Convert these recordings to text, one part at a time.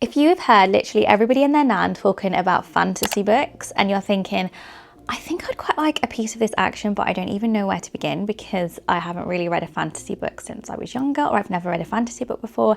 If you have heard literally everybody and their nan talking about fantasy books and you're thinking, I think I'd quite like a piece of this action, but I don't even know where to begin because I haven't really read a fantasy book since I was younger, or I've never read a fantasy book before,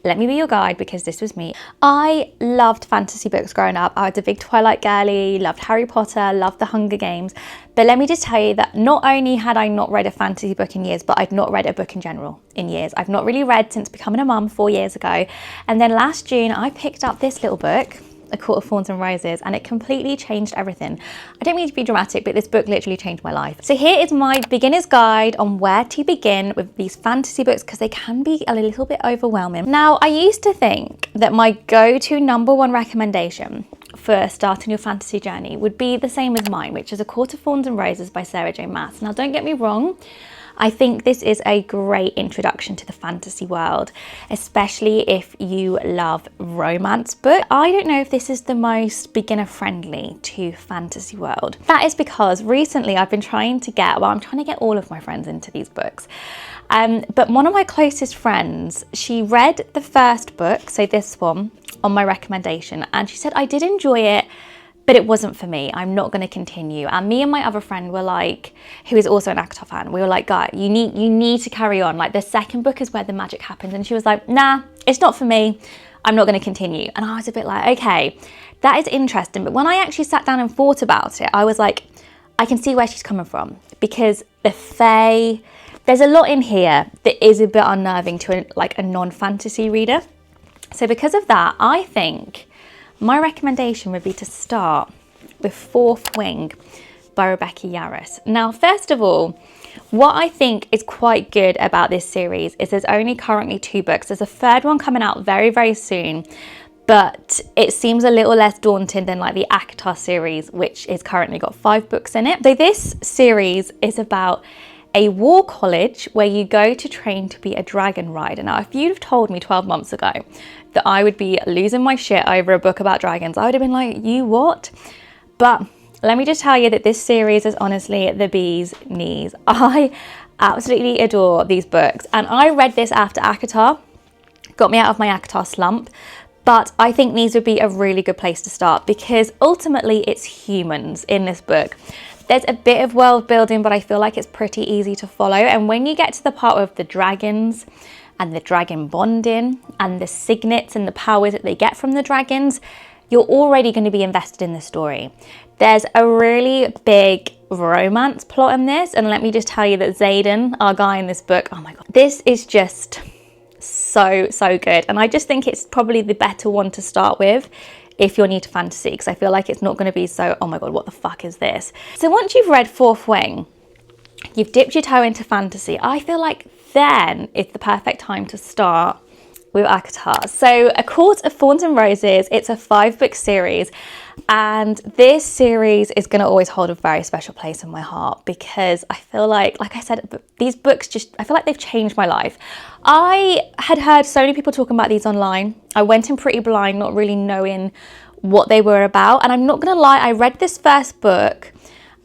let me be your guide because this was me. I loved fantasy books growing up. I was a big Twilight girly, loved Harry Potter, loved the Hunger Games. But let me just tell you that not only had I not read a fantasy book in years, but I'd not read a book in general in years. I've not really read since becoming a mum 4 years ago. And then last June, I picked up this little book, A Court of Thorns and Roses, and it completely changed everything. I don't mean to be dramatic, but this book literally changed my life. So here is my beginner's guide on where to begin with these fantasy books because they can be a little bit overwhelming. Now, I used to think that my go-to #1 recommendation for starting your fantasy journey would be the same as mine, which is A Court of Thorns and Roses by Sarah J. Maas. Now, don't get me wrong, I think this is a great introduction to the fantasy world, especially if you love romance books. I don't know if this is the most beginner friendly to fantasy world. That is because recently I've been trying to get all of my friends into these books. But one of my closest friends, she read the first book, so this one, on my recommendation, and she said, I did enjoy it, but it wasn't for me. I'm not going to continue. And me and my other friend were like, who is also an ACOTAR fan, we were like, guys, you need to carry on. Like, the second book is where the magic happens. And she was like, nah, it's not for me. I'm not going to continue. And I was a bit like, okay, that is interesting. But when I actually sat down and thought about it, I was like, I can see where she's coming from, because the Fae, there's a lot in here that is a bit unnerving to a non-fantasy reader. So because of that, I think my recommendation would be to start with Fourth Wing by Rebecca Yarros. Now, first of all, what I think is quite good about this series is there's only currently 2 books. There's a third one coming out very, very soon, but it seems a little less daunting than like the ACOTAR series, which is currently got 5 books in it. So this series is about a war college where you go to train to be a dragon rider. Now, if you'd have told me 12 months ago that I would be losing my shit over a book about dragons, I would have been like, you what? But let me just tell you that this series is honestly the bee's knees. I absolutely adore these books. And I read this after ACOTAR, got me out of my ACOTAR slump. But I think these would be a really good place to start because ultimately it's humans in this book. There's a bit of world building, but I feel like it's pretty easy to follow. And when you get to the part of the dragons and the dragon bonding and the signets and the powers that they get from the dragons, you're already going to be invested in the story. There's a really big romance plot in this. And let me just tell you that Xaden, our guy in this book, oh my God, this is just so good. And I just think it's probably the better one to start with if you're new to fantasy, because I feel like it's not going to be so, oh my God, what the fuck is this? So once you've read Fourth Wing, you've dipped your toe into fantasy, I feel like then it's the perfect time to start with ACOTAR. So A Court of Thorns and Roses, it's a 5-book series, and this series is going to always hold a very special place in my heart because I feel like I said, these books I feel like they've changed my life. I had heard so many people talking about these online. I went in pretty blind, not really knowing what they were about. And I'm not going to lie, I read this first book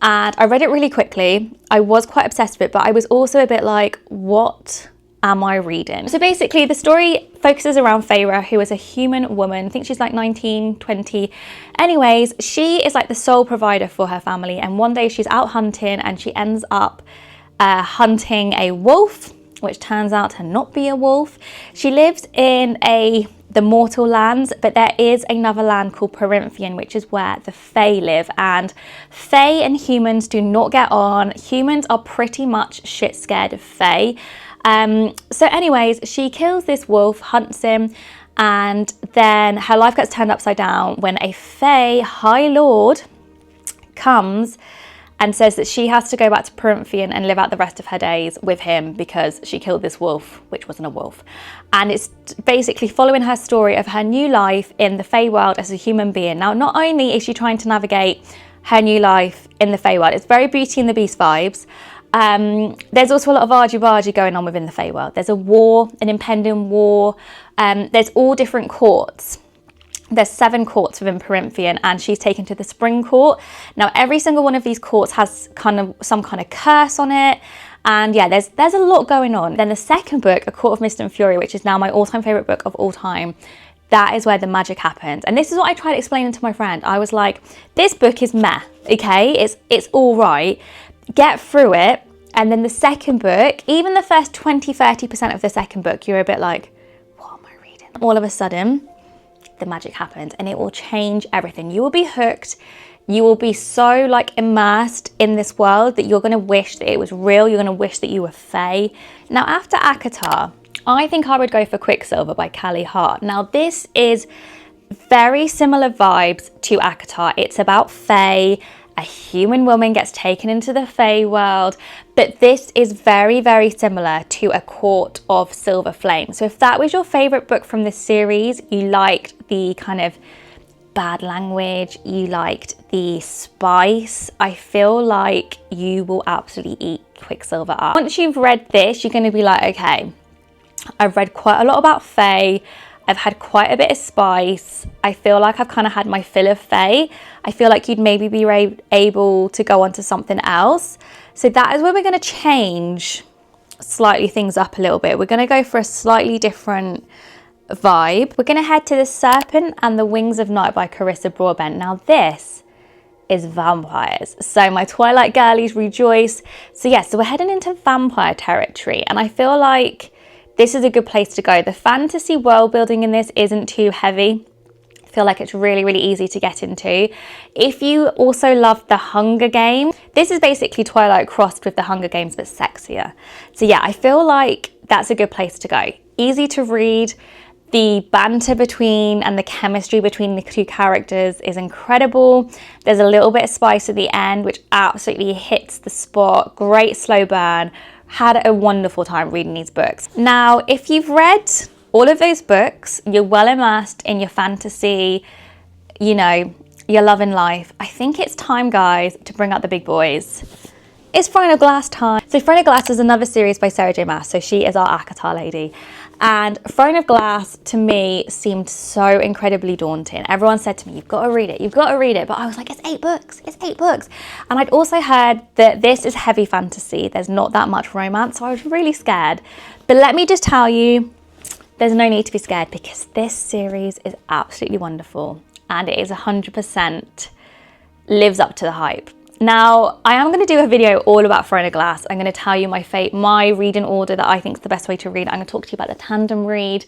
and I read it really quickly. I was quite obsessed with it, but I was also a bit like, what am I reading? So basically the story focuses around Feyre, who is a human woman. I think she's like 19, 20. Anyways, she is like the sole provider for her family. And one day she's out hunting and she ends up hunting a wolf, which turns out to not be a wolf. She lives in the mortal lands, but there is another land called Perinthian, which is where the Fae live. And Fae and humans do not get on. Humans are pretty much shit scared of Fae. So anyways, she kills this wolf, hunts him, and then her life gets turned upside down when a Fae High Lord comes and says that she has to go back to Perinthian and live out the rest of her days with him because she killed this wolf, which wasn't a wolf. And it's basically following her story of her new life in the Fae world as a human being. Now, not only is she trying to navigate her new life in the Fae world, it's very Beauty and the Beast vibes. There's also a lot of argy-bargy going on within the Fae world. There's a war, an impending war. There's all different courts. There's 7 courts within Perinthian, and she's taken to the Spring Court. Now, every single one of these courts has some kind of curse on it. And yeah, there's a lot going on. Then the second book, A Court of Mist and Fury, which is now my all-time favorite book of all time, that is where the magic happens. And this is what I tried explaining to my friend. I was like, this book is meh, okay? It's all right. Get through it. And then the second book, even the first 20-30% of the second book, you're a bit like, what am I reading? All of a sudden, the magic happens and it will change everything. You will be hooked. You will be so like immersed in this world that you're going to wish that it was real. You're going to wish that you were Fae. Now, after ACOTAR, I think I would go for Quicksilver by Callie Hart. Now, this is very similar vibes to ACOTAR. It's about Fae. A human woman gets taken into the Fae world, but this is very, very similar to A Court of Silver Flame. So if that was your favorite book from this series, you liked the kind of bad language, you liked the spice, I feel like you will absolutely eat Quicksilver up. Once you've read this, you're going to be like, okay, I've read quite a lot about Fae. I've had quite a bit of spice. I feel like I've kind of had my fill of Fae. I feel like you'd maybe be able to go on to something else. So that is where we're going to change slightly things up a little bit. We're going to go for a slightly different vibe. We're going to head to The Serpent and the Wings of Night by Carissa Broadbent. Now this is vampires. So my Twilight girlies rejoice. So yes, so we're heading into vampire territory, and I feel like this is a good place to go. The fantasy world building in this isn't too heavy. I feel like it's really, really easy to get into. If you also love The Hunger Games, this is basically Twilight crossed with The Hunger Games, but sexier. So yeah, I feel like that's a good place to go. Easy to read. The banter between and the chemistry between the two characters is incredible. There's a little bit of spice at the end, which absolutely hits the spot. Great slow burn. Had a wonderful time reading these books. Now, if you've read all of those books, you're well immersed in your fantasy, you know, your love and life, I think it's time, guys, to bring out the big boys. It's Throne of Glass time. So Throne of Glass is another series by Sarah J Maas. So she is our ACOTAR lady. And Throne of Glass, to me, seemed so incredibly daunting. Everyone said to me, you've got to read it, you've got to read it. But I was like, it's 8 books, it's 8 books. And I'd also heard that this is heavy fantasy. There's not that much romance, so I was really scared. But let me just tell you, there's no need to be scared because this series is absolutely wonderful. And it is 100% lives up to the hype. Now, I am going to do a video all about Throne of Glass. I'm going to tell you my reading order that I think is the best way to read. I'm going to talk to you about the tandem read.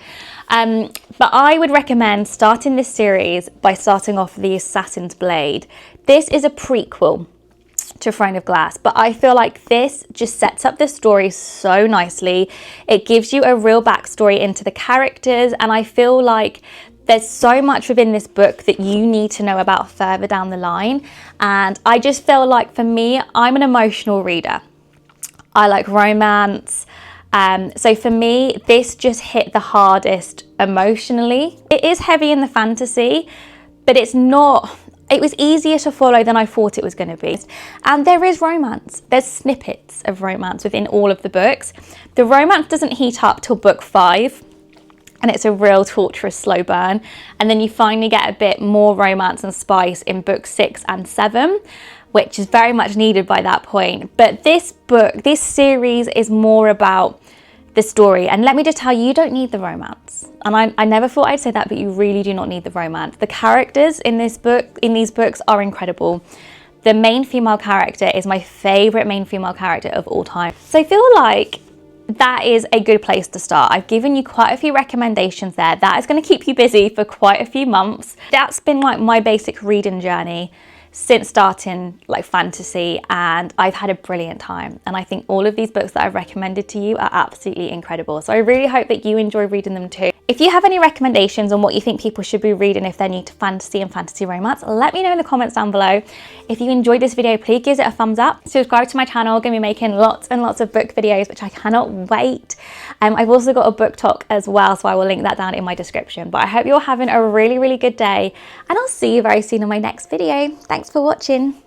But I would recommend starting this series by starting off The Assassin's Blade. This is a prequel to Throne of Glass, but I feel like this just sets up the story so nicely. It gives you a real backstory into the characters, and I feel like there's so much within this book that you need to know about further down the line. And I just feel like, for me, I'm an emotional reader. I like romance. So for me, this just hit the hardest emotionally. It is heavy in the fantasy, but it's not. It was easier to follow than I thought it was going to be. And there is romance. There's snippets of romance within all of the books. The romance doesn't heat up till book 5. And it's a real torturous slow burn. And then you finally get a bit more romance and spice in book 6 and 7, which is very much needed by that point. But this series is more about the story. And let me just tell you, you don't need the romance. And I never thought I'd say that, but you really do not need the romance. The characters in these books are incredible. The main female character is my favorite main female character of all time. So I feel like that is a good place to start. I've given you quite a few recommendations there. That is going to keep you busy for quite a few months. That's been like my basic reading journey since starting like fantasy, and I've had a brilliant time. And I think all of these books that I've recommended to you are absolutely incredible. So I really hope that you enjoy reading them too. If you have any recommendations on what you think people should be reading if they're new to fantasy and fantasy romance, let me know in the comments down below. If you enjoyed this video, please give it a thumbs up. Subscribe to my channel. I'm going to be making lots and lots of book videos, which I cannot wait. I've also got a book talk as well, so I will link that down in my description. But I hope you're having a really, really good day, and I'll see you very soon in my next video. Thanks for watching.